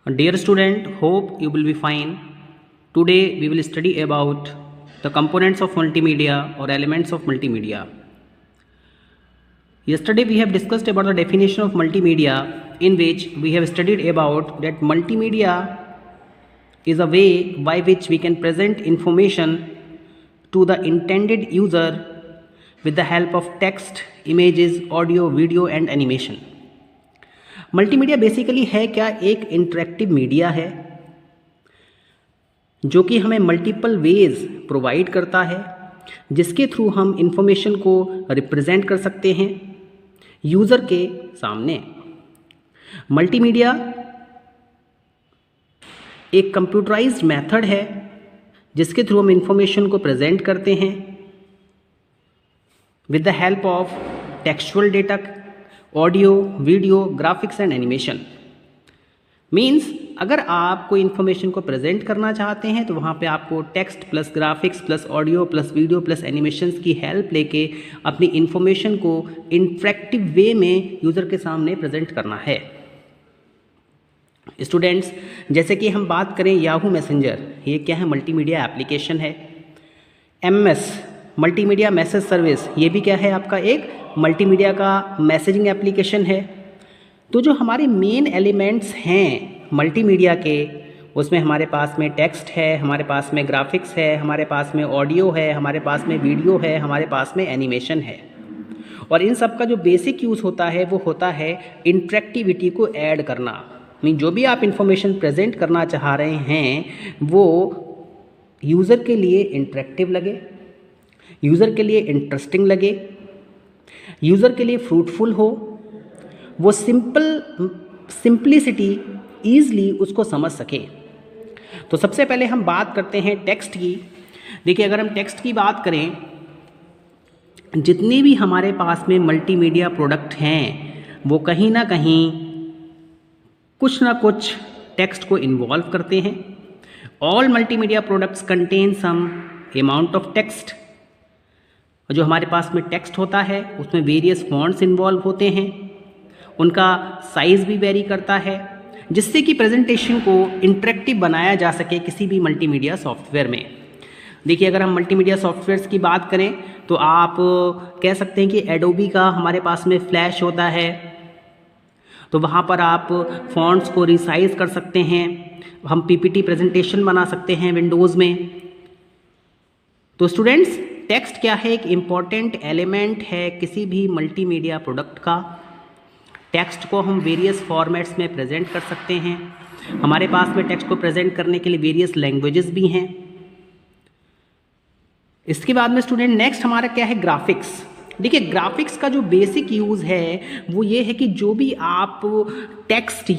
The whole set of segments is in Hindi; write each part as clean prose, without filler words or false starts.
Dear student, hope you will be fine. Today we will study about the components of multimedia or elements of multimedia. Yesterday we have discussed about the definition of multimedia, in which we have studied about that multimedia is a way by which we can present information to the intended user with the help of text, images, audio, video and animation. Multimedia basically है क्या? एक इंटरेक्टिव मीडिया है जो कि हमें मल्टीपल वेज प्रोवाइड करता है, जिसके थ्रू हम इंफॉर्मेशन को रिप्रेजेंट कर सकते हैं यूज़र के सामने। मल्टीमीडिया एक कंप्यूटराइज्ड मेथड है जिसके थ्रू हम इंफॉर्मेशन को प्रेजेंट करते हैं with the help of textual data, audio, video, graphics and animation. Means अगर आप कोई इन्फॉर्मेशन को प्रेजेंट करना चाहते हैं तो वहाँ पे आपको text plus graphics plus audio plus video plus animations की हेल्प लेके अपनी इन्फॉर्मेशन को इंटरेक्टिव वे में यूज़र के सामने प्रेजेंट करना है। स्टूडेंट्स, जैसे कि हम बात करें याहू मैसेंजर, ये क्या है? मल्टीमीडिया एप्लीकेशन है। MS मल्टीमीडिया मैसेज सर्विस, ये भी क्या है? आपका एक मल्टीमीडिया का मैसेजिंग एप्लीकेशन है। तो जो हमारे मेन एलिमेंट्स हैं मल्टीमीडिया के, उसमें हमारे पास में टेक्स्ट है, हमारे पास में ग्राफिक्स है, हमारे पास में ऑडियो है, हमारे पास में वीडियो है, हमारे पास में एनिमेशन है। और इन सब का जो बेसिक यूज़ होता है वो होता है इंटरेक्टिविटी को ऐड करना। मीन जो भी आप इंफॉर्मेशन प्रेजेंट करना चाह रहे हैं वो यूज़र के लिए इंटरेक्टिव लगे, यूज़र के लिए इंटरेस्टिंग लगे, यूज़र के लिए फ्रूटफुल हो, वो सिंप्लिसिटी ईज़ली उसको समझ सके। तो सबसे पहले हम बात करते हैं टेक्स्ट की। देखिए, अगर हम टेक्स्ट की बात करें, जितने भी हमारे पास में मल्टीमीडिया प्रोडक्ट हैं वो कहीं ना कहीं कुछ ना कुछ टेक्स्ट को इन्वॉल्व करते हैं। All multimedia products contain some amount of text. जो हमारे पास में टेक्स्ट होता है उसमें वेरियस फॉन्ट्स इन्वॉल्व होते हैं, उनका साइज़ भी वेरी करता है, जिससे कि प्रेजेंटेशन को इंटरेक्टिव बनाया जा सके किसी भी मल्टीमीडिया सॉफ्टवेयर में। देखिए, अगर हम मल्टीमीडिया सॉफ्टवेयर्स की बात करें तो आप कह सकते हैं कि एडोबी का हमारे पास में फ्लैश होता है, तो वहाँ पर आप फॉन्ट्स को रिसाइज कर सकते हैं, हम PPT प्रेजेंटेशन बना सकते हैं विंडोज़ में। तो स्टूडेंट्स, टेक्स्ट क्या है? एक इम्पॉर्टेंट एलिमेंट है किसी भी मल्टीमीडिया प्रोडक्ट का। टेक्स्ट को हम वेरियस फॉर्मेट्स में प्रेजेंट कर सकते हैं। हमारे पास में टेक्स्ट को प्रेजेंट करने के लिए वेरियस लैंग्वेजेस भी हैं। इसके बाद में स्टूडेंट नेक्स्ट हमारा क्या है? ग्राफिक्स। देखिए, ग्राफिक्स का जो बेसिक यूज़ है वो ये है कि जो भी आप टेक्स्ट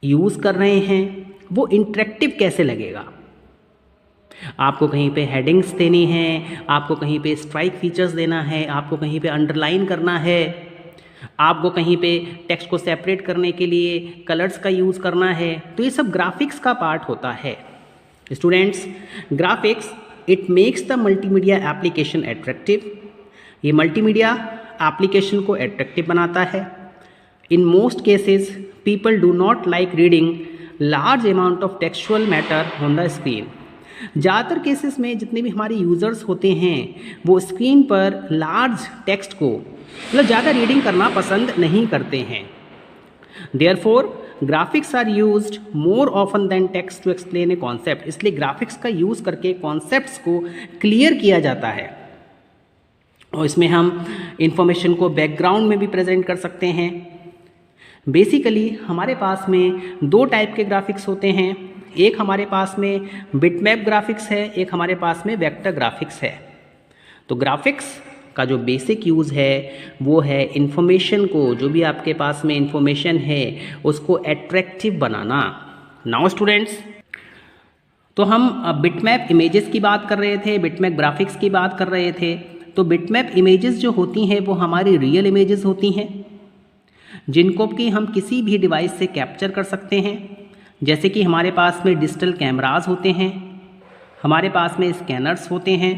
यूज़ कर रहे हैं वो इंटरेक्टिव कैसे लगेगा। आपको कहीं पे हेडिंग्स देनी है, आपको कहीं पे स्ट्राइक फीचर्स देना है, आपको कहीं पे अंडरलाइन करना है, आपको कहीं पे टेक्स्ट को सेपरेट करने के लिए कलर्स का यूज़ करना है, तो ये सब ग्राफिक्स का पार्ट होता है। Students, graphics it makes the multimedia application attractive. ये मल्टीमीडिया एप्लीकेशन को एट्रैक्टिव बनाता है। In most cases people do not like reading large amount of textual matter on the screen. ज़्यादातर केसेस में जितने भी हमारे यूज़र्स होते हैं वो स्क्रीन पर लार्ज टेक्स्ट को मतलब ज़्यादा रीडिंग करना पसंद नहीं करते हैं। Therefore graphics are used more often than text to explain a concept. इसलिए ग्राफिक्स का यूज़ करके कॉन्सेप्ट्स को क्लियर किया जाता है, और इसमें हम इंफॉर्मेशन को बैकग्राउंड में भी प्रेजेंट कर सकते हैं। बेसिकली हमारे पास में दो टाइप के ग्राफिक्स होते हैं। एक हमारे पास में बिटमैप ग्राफिक्स है, एक हमारे पास में वेक्टर ग्राफिक्स है। तो ग्राफिक्स का जो बेसिक यूज़ है वो है इंफॉर्मेशन को, जो भी आपके पास में इंफॉर्मेशन है उसको एट्रैक्टिव बनाना। नाउ स्टूडेंट्स, तो हम बिटमैप इमेजेस की बात कर रहे थे, बिटमैप ग्राफिक्स की बात कर रहे थे। तो बिटमैप इमेजेस जो होती हैं वो हमारी रियल इमेजेस होती हैं, जिनको कि हम किसी भी डिवाइस से कैप्चर कर सकते हैं। जैसे कि हमारे पास में डिजिटल कैमरास होते हैं, हमारे पास में स्कैनर्स होते हैं।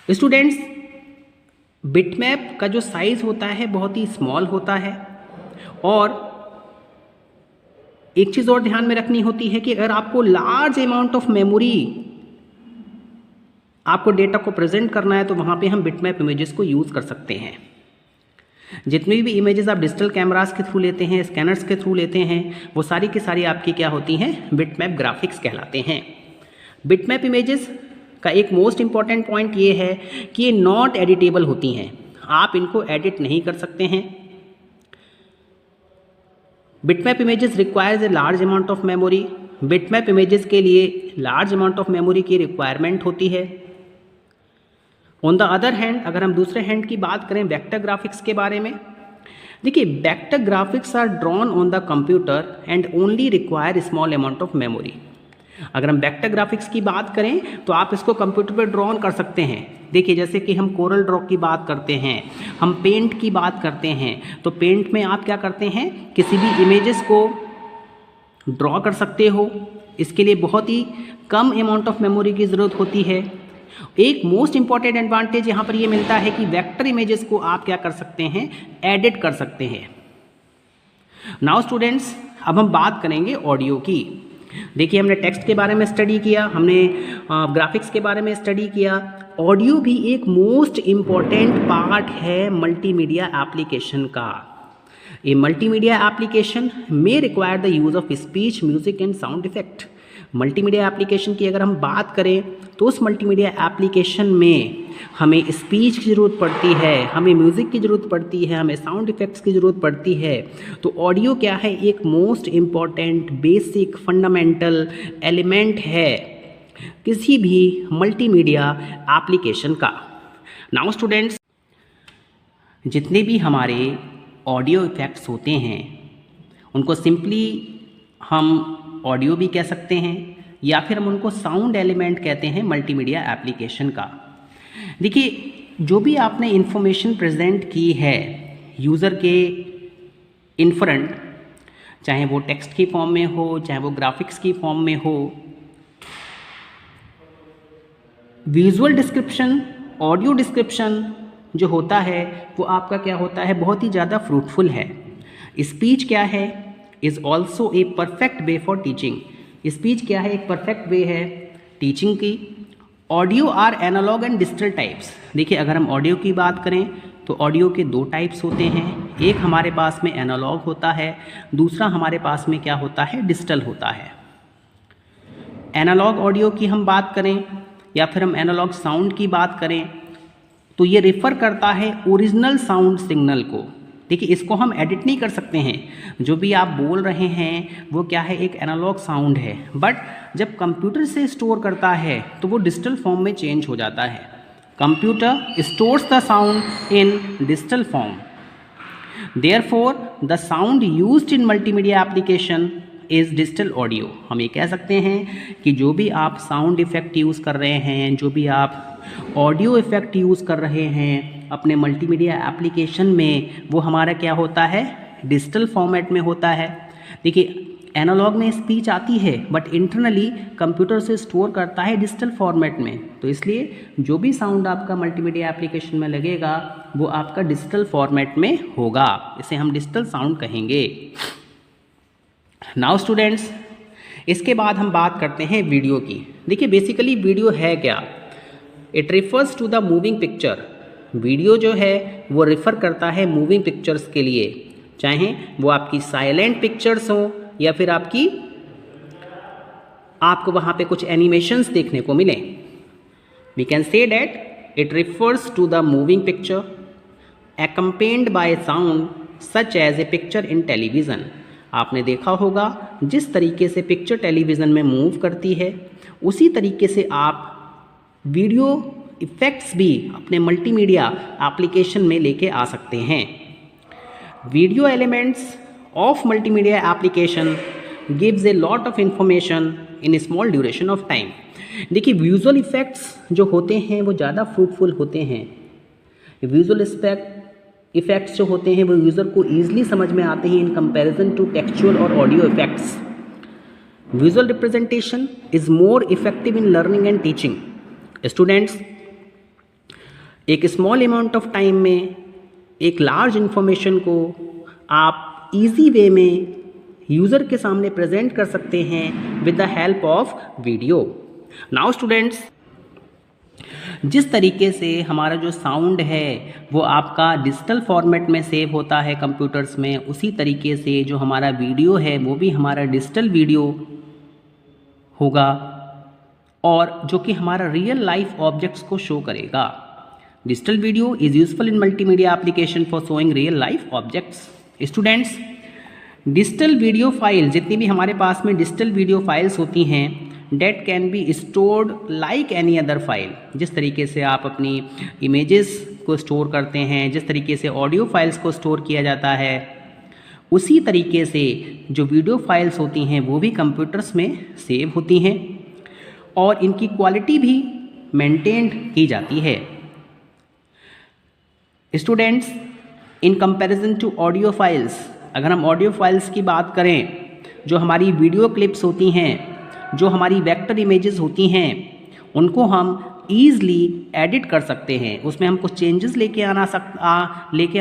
स्टूडेंट्स, बिटमैप का जो साइज़ होता है बहुत ही स्मॉल होता है, और एक चीज़ और ध्यान में रखनी होती है कि अगर आपको लार्ज अमाउंट ऑफ मेमोरी आपको डेटा को प्रेजेंट करना है तो वहाँ पे हम बिटमैप इमेजेस को यूज़ कर सकते हैं। जितनी भी इमेजेस आप डिजिटल कैमरास के थ्रू लेते हैं, स्कैनर्स के थ्रू लेते हैं, वो सारी की सारी आपकी क्या होती हैं, बिटमैप ग्राफिक्स कहलाते हैं। बिटमैप इमेजेस का एक मोस्ट इंपॉर्टेंट पॉइंट ये है कि ये नॉट एडिटेबल होती हैं, आप इनको एडिट नहीं कर सकते हैं। Bitmap images requires a large amount of memory. Bitmap images के लिए लार्ज अमाउंट ऑफ मेमोरी की रिक्वायरमेंट होती है। ऑन द अदर हैंड, अगर हम दूसरे हैंड की बात करें वेक्टर ग्राफिक्स के बारे में, देखिए vector graphics are drawn on the computer and only require small amount of memory. अगर हम वेक्टर ग्राफिक्स की बात करें तो आप इसको कंप्यूटर पर ड्रॉन कर सकते हैं। देखिए जैसे कि हम कोरल ड्रॉ की बात करते हैं, हम पेंट की बात करते हैं, तो पेंट में आप क्या करते हैं, किसी भी इमेजेस को ड्रॉ कर सकते हो। इसके लिए बहुत ही कम अमाउंट ऑफ मेमोरी की ज़रूरत होती है। एक मोस्ट इंपॉर्टेंट एडवांटेज यहाँ पर ये मिलता है कि वेक्टर इमेजेस को आप क्या कर सकते हैं, एडिट कर सकते हैं। नाउ स्टूडेंट्स, अब हम बात करेंगे ऑडियो की। देखिए हमने टेक्स्ट के बारे में स्टडी किया, हमने ग्राफिक्स के बारे में स्टडी किया। ऑडियो भी एक मोस्ट इम्पॉर्टेंट पार्ट है मल्टीमीडिया एप्लीकेशन का। ए मल्टीमीडिया एप्लीकेशन में require the use of speech, music and sound effect. Multimedia application की अगर हम बात करें तो उस मल्टीमीडिया एप्लीकेशन में हमें स्पीच की ज़रूरत पड़ती है, हमें म्यूज़िक की ज़रूरत पड़ती है, हमें साउंड इफ़ेक्ट्स की ज़रूरत पड़ती है। तो ऑडियो क्या है, एक most important basic fundamental element है किसी भी मल्टीमीडिया एप्लीकेशन का। नाउ स्टूडेंट्स, जितने भी हमारे ऑडियो इफ़ेक्ट्स होते हैं उनको सिंपली हम ऑडियो भी कह सकते हैं या फिर हम उनको साउंड एलिमेंट कहते हैं मल्टीमीडिया एप्लीकेशन का। देखिए जो भी आपने इन्फॉर्मेशन प्रेजेंट की है यूज़र के इन फ्रंट, चाहे वो टेक्स्ट की फॉर्म में हो, चाहे वो ग्राफिक्स की फॉर्म में हो, विजुअल डिस्क्रिप्शन, ऑडियो डिस्क्रिप्शन जो होता है वो आपका क्या होता है, बहुत ही ज़्यादा फ्रूटफुल है। स्पीच क्या है, is also a perfect way for teaching. Speech क्या है, एक परफेक्ट वे है टीचिंग की। Audio are analog and digital types. देखिए अगर हम ऑडियो की बात करें तो ऑडियो के दो टाइप्स होते हैं, एक हमारे पास में एनालॉग होता है, दूसरा हमारे पास में क्या होता है, डिजिटल होता है। एनालॉग ऑडियो की हम बात करें या फिर हम एनालॉग साउंड की बात करें तो ये रेफ़र करता है ओरिजिनल साउंड सिग्नल को। देखिए इसको हम एडिट नहीं कर सकते हैं, जो भी आप बोल रहे हैं वो क्या है, एक एनालॉग साउंड है, बट जब कंप्यूटर से स्टोर करता है तो वो डिजिटल फॉर्म में चेंज हो जाता है। Computer stores the sound in digital form. Therefore the sound used in multimedia application is digital audio. हम ये कह सकते हैं कि जो भी आप साउंड इफ़ेक्ट यूज़ कर रहे हैं, जो भी आप ऑडियो इफ़ेक्ट यूज़ कर रहे हैं अपने मल्टीमीडिया एप्लीकेशन में, वो हमारा क्या होता है, डिजिटल फॉर्मेट में होता है। देखिए एनालॉग में स्पीच आती है बट इंटरनली कंप्यूटर से स्टोर करता है डिजिटल फॉर्मेट में, तो इसलिए जो भी साउंड आपका मल्टीमीडिया एप्लीकेशन में लगेगा वो आपका डिजिटल फॉर्मेट में होगा, इसे हम डिजिटल साउंड कहेंगे। नाउ स्टूडेंट्स, इसके बाद हम बात करते हैं वीडियो की। देखिए बेसिकली वीडियो है क्या, it refers to the moving picture. Video जो है वो रिफ़र करता है मूविंग पिक्चर्स के लिए, चाहे वो आपकी साइलेंट पिक्चर्स हो या फिर आपको वहाँ पे कुछ एनिमेशंस देखने को मिले। We can say that it refers to the moving picture accompanied by sound such as a picture in television. आपने देखा होगा जिस तरीके से पिक्चर टेलीविज़न में मूव करती है उसी तरीके से आप वीडियो इफ़ेक्ट्स भी अपने मल्टीमीडिया एप्लीकेशन में लेके आ सकते हैं। Video elements of multimedia application gives a lot of information in small duration of time. देखिए विजुअल इफ़ेक्ट्स जो होते हैं वो ज़्यादा फ्रूटफुल होते हैं। विजुअल इफ़ेक्ट्स जो होते हैं वो यूज़र को ईजिली समझ में आते हैं इन कंपैरिजन टू टेक्सचुअल और audio effects. Visual representation is more effective in learning and teaching. Students, एक स्मॉल अमाउंट ऑफ टाइम में एक लार्ज इंफॉर्मेशन को आप इजी वे में यूज़र के सामने प्रेजेंट कर सकते हैं with the help of video. Now students, जिस तरीके से हमारा जो साउंड है वो आपका डिजिटल फॉर्मेट में सेव होता है कंप्यूटर्स में, उसी तरीके से जो हमारा वीडियो है वो भी हमारा डिजिटल वीडियो होगा और जो कि हमारा रियल लाइफ ऑब्जेक्ट्स को शो करेगा। Digital video is useful in multimedia application for showing real life objects. Students, digital video file, जितनी भी हमारे पास में डिजिटल वीडियो फाइल्स होती हैं, date can be stored like any other file. जिस तरीके से आप अपनी इमेजेस को स्टोर करते हैं, जिस तरीके से ऑडियो फाइल्स को स्टोर किया जाता है, उसी तरीके से जो वीडियो फाइल्स होती हैं वो भी कंप्यूटर्स में सेव होती हैं और इनकी क्वालिटी भी मेंटेन की जाती है। Students, in comparison to audio files, अगर हम ऑडियो फाइल्स की बात करें, जो हमारी वीडियो क्लिप्स होती हैं, जो हमारी वेक्टर इमेजेस होती हैं, उनको हम ईज़िली एडिट कर सकते हैं। उसमें हम कुछ चेंजेस लेके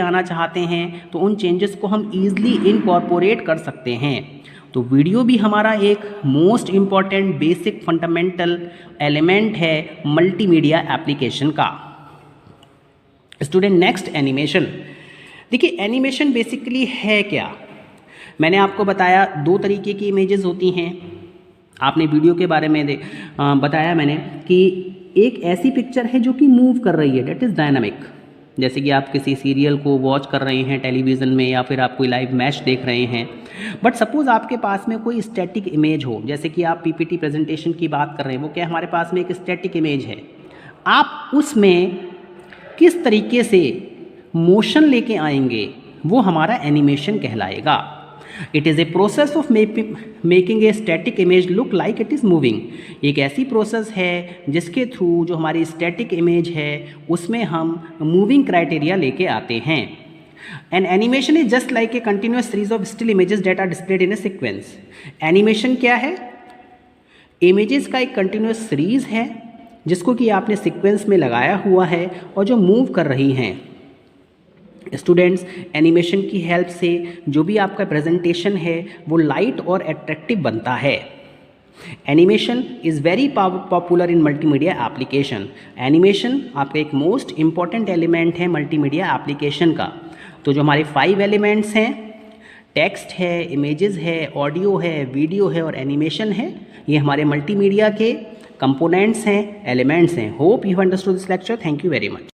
आना चाहते हैं तो उन चेंजेस को हम ईज़िली इनकॉर्पोरेट कर सकते हैं। तो वीडियो भी हमारा एक most important basic fundamental element है मल्टीमीडिया एप्लीकेशन का। Student, next animation. देखिए, एनिमेशन बेसिकली है क्या? मैंने आपको बताया 2 तरीके की इमेजेस होती हैं। आपने वीडियो के बारे में बताया मैंने कि एक ऐसी पिक्चर है जो कि मूव कर रही है, डेट इज़ डायनामिक। जैसे कि आप किसी सीरियल को वॉच कर रहे हैं टेलीविज़न में या फिर आप कोई लाइव मैच देख रहे हैं। बट सपोज़ आपके पास में कोई स्टैटिक इमेज हो, जैसे कि आप पीपीटी प्रेजेंटेशन की बात कर रहे हैं, वो क्या हमारे पास में एक स्टैटिक इमेज है। आप उसमें किस तरीके से मोशन लेके आएंगे वो हमारा एनिमेशन कहलाएगा। It is a process of making a static image look like it is moving. एक ऐसी प्रोसेस है जिसके थ्रू जो हमारी स्टैटिक इमेज है उसमें हम मूविंग क्राइटेरिया लेके आते हैं। An animation is just like a continuous series of still images that are displayed in a sequence. Animation क्या है? इमेजेस का एक कंटिन्यूस सीरीज है जिसको कि आपने सीक्वेंस में लगाया हुआ है और जो मूव कर रही हैं। स्टूडेंट्स, एनिमेशन की हेल्प से जो भी आपका प्रेजेंटेशन है वो लाइट और अट्रैक्टिव बनता है। Animation is very popular in multimedia application. Animation आपका एक मोस्ट इम्पॉर्टेंट एलिमेंट है मल्टीमीडिया एप्लीकेशन का। तो जो हमारे 5 एलिमेंट्स हैं, टेक्स्ट है, इमेजेस है, ऑडियो है, वीडियो है और एनिमेशन है, ये हमारे मल्टीमीडिया के कंपोनेंट्स हैं, एलिमेंट्स हैं। Hope you understood this lecture. Thank you very much.